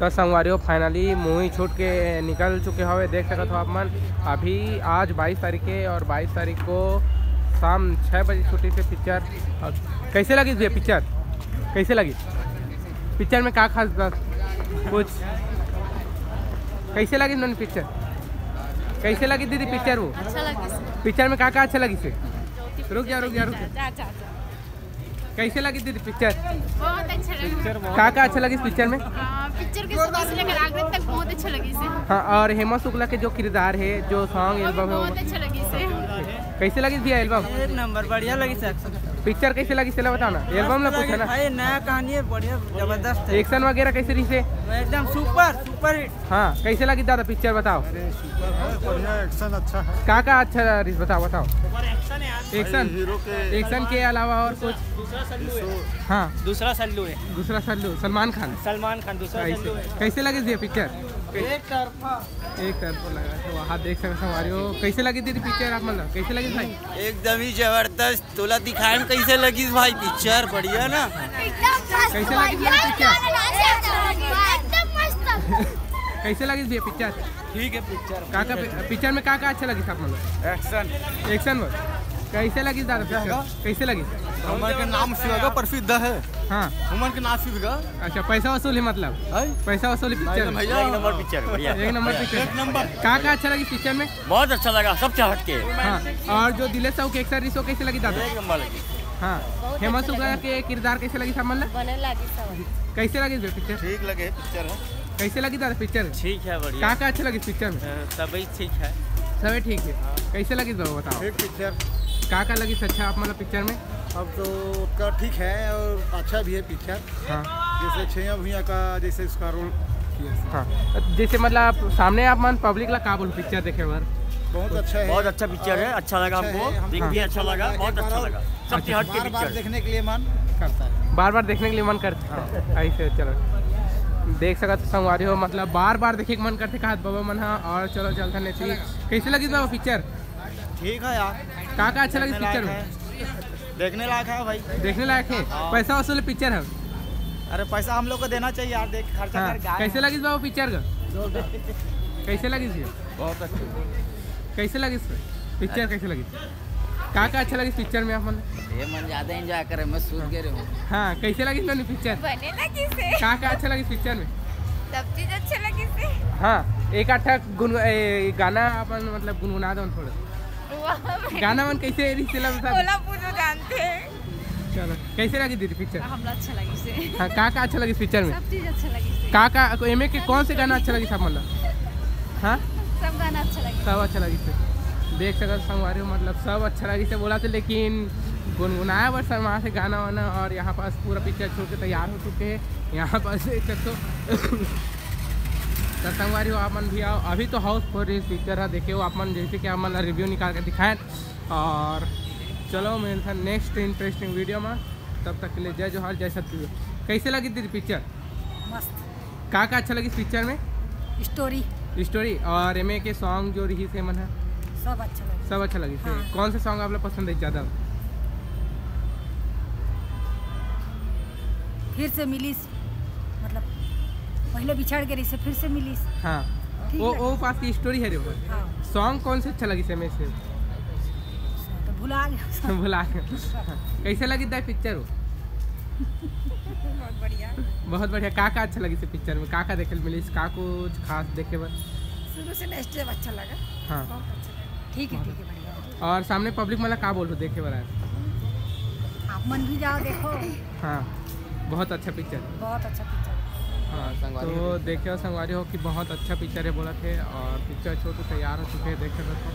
तो संगवारी finally movie छूट के निकल चुके हुए देख सकते हो आप मन। अभी आज 22 तारीख है और 22 तारीख को शाम 6 बजे छुट्टी से पिक्चर। कैसे लगी भैया पिक्चर? कैसे लगी पिक्चर में? क्या खास बात कुछ? कैसे लगी उन्होंने पिक्चर? कैसे लगी दीदी पिक्चर? वो अच्छा लगी पिक्चर में क्या अच्छा लगी से? रुक जा। कैसे लगी दीदी पिक्चर? बहुत अच्छा लगा। क्या अच्छा लगी पिक्चर में? पिक्चर के शुरू से लेकर आखिर तक बहुत अच्छा लगी से। हाँ, और हेमा शुक्ला के जो किरदार है, जो सॉन्ग एल्बम है, बहुत अच्छा लगी से। कैसे लगी भैया एल्बम? एक नंबर बढ़िया लगी सर। पिक्चर कैसे लगी चला बताओ ना। एल्बम ना पूछा ना। भाई नया कहानी है, बढ़िया जबरदस्त है। एक्शन वगैरह कैसे रही से? एकदम सुपर हिट। हाँ, कैसे लगी दादा पिक्चर बताओ? बढ़िया एक्शन अच्छा है। क्या अच्छा रही बताओ। एक्शन एक्शन के अलावा और कुछ? हाँ, दूसरा सल्लू सलमान खान दूसरा सल्लू है। कैसे लगी थी पिक्चर? एक तरफा लगा तो वहाँ देख सकते हमारी हो। कैसे लगी थी पिक्चर आप मतलब? कैसे लगी भाई? एकदम ही जबरदस्त। तोला दिखाए कैसे लगी भाई पिक्चर? बढ़िया ना। कैसे लगी पिक्चर? कैसे लगी भैया पिक्चर? ठीक है पिक्चर। पिक्चर में क्या अच्छा लगी था मतलब? एक्शन कैसे लगी दादा पिक्चर? कैसे लगी? हमारे के नाम शिवगा प्रसिद्ध है। हाँ, हमारे के नाम शिवगा। अच्छा, पैसा वसूली मतलब? पैसा वसूली पिक्चर में? एक नंबर पिक्चर बढ़िया। एक नंबर पिक्चर। क्या अच्छा लगी पिक्चर में? बहुत अच्छा लगा, सबसे हटके। हाँ, और जो दिलेश साहू के एक्टर रिसो कैसे लगी दादा? एक नंबर लगी। हाँ, हेमा शुक्ला के किरदार कैसे लगी था मतलब? कैसे लगी पिक्चर? ठीक लगे पिक्चर है। कैसे लगी दादा पिक्चर? ठीक है बढ़िया। क्या अच्छा लगी पिक्चर में? सभी ठीक है। सभी ठीक है। कैसे लगी बताओ? ठीक पिक्चर। क्या लगी अच्छा आप मतलब पिक्चर में? अब तो उसका ठीक है और अच्छा भी है पिक्चर। हाँ, जैसे छैया भुइया का जैसे उसका रोल किया। हाँ, जैसे मतलब सामने आप मन पब्लिक ला का बोलो पिक्चर देखे बार? बहुत अच्छा है। बहुत अच्छा पिक्चर है। अच्छा लगा हमको। देख भी अच्छा लगा, बहुत अच्छा लगा। सबसे हटके बार पिक्चर। देखने के लिए मन करता है। बार देखने के लिए मन करता है। ऐसे चलो देख सकते संगवारी हो मतलब बार देखे के मन करते कहा बाबा मन। हाँ, और चलो चलता नहीं चाहिए। कैसे लगी बाबा पिक्चर? ठीक है यार। क्या अच्छा लगी पिक्चर में? देखने लायक है भाई। देखने लायक है। पैसा वसूल पिक्चर है। अरे पैसा हम लोग को देना चाहिए यार। देख खर्चा हाँ, कर। कैसे लगी बाबा पिक्चर का? कैसे लगी थी? बहुत अच्छा। कैसे लगी पिक्चर? कैसे लगी? क्या अच्छा लगी पिक्चर में आप मतलब? ये मन ज्यादा एंजॉय करे, मैं सूत गए हूँ। हाँ, कैसे लगी मैंने पिक्चर? बने लगी से। क्या अच्छा लगी पिक्चर में? सब चीज अच्छा लगी से। हाँ, एक आठा गाना अपन मतलब गुनगुना दो थोड़ा। गाना मन कैसे रिश्तेला बोला पूछो जानते हैं। चलो कैसे लगी दीदी पिक्चर? हमरा अच्छा लगी से। हाँ, क्या अच्छा लगी पिक्चर में? सब चीज अच्छा लगी से। का एमे के कौन से गाना अच्छा लगी था मतलब? हाँ, सब गाना अच्छा लगी। सब अच्छा लगी थे। देख सकते संगवारी हो मतलब सब अच्छा लगी से बोला थे, लेकिन गुनगुनाया बस वहाँ से गाना वाना। और यहाँ पास पूरा पिक्चर छोड़ के तैयार हो चुके हैं। यहाँ पास देख सकते हो। तो संगवारी हो आप मन भी आओ। अभी तो हाउस फॉर इस पिक्चर है, देखे हो आप मन जैसे कि आप मन रिव्यू निकाल के दिखाएं। और चलो मिलता था नेक्स्ट इंटरेस्टिंग वीडियो में। तब तक के लिए जय जोहार, जय सत्य। कैसे लगी थी पिक्चर? मस्त। क्या अच्छा लगी पिक्चर में? स्टोरी और एम के सॉन्ग जो रही से मन है सब अच्छा लगा। सब अच्छा लगी। हाँ। कौन से सॉन्ग आप लोग पसंद है ज़्यादा? फिर से मिली मतलब पहले बिछड़ के रही से फिर से मिली। हाँ, ठीक वो पास की स्टोरी है रे वो। हाँ, सॉन्ग कौन से अच्छा लगी से में से? तो भुला गया। भुला गया। कैसे लगी था पिक्चर वो? बहुत बढ़िया। क्या अच्छा लगी से पिक्चर में? क्या देखे मिली? कुछ खास देखे बस? शुरू से नेक्स्ट अच्छा लगा। हाँ, बहुत अच्छा लगा। ठीक है बढ़िया। और सामने पब्लिक मतलब क्या बोलो देखे बड़ा? आप मन भी जाओ देखो। हाँ, बहुत अच्छा पिक्चर। बहुत अच्छा पिक्चर। हाँ, तो देखे हो संगवारी हो कि बहुत अच्छा पिक्चर है बोला थे। और पिक्चर छोड़ तो तैयार हो चुके हैं, देख सकते हो।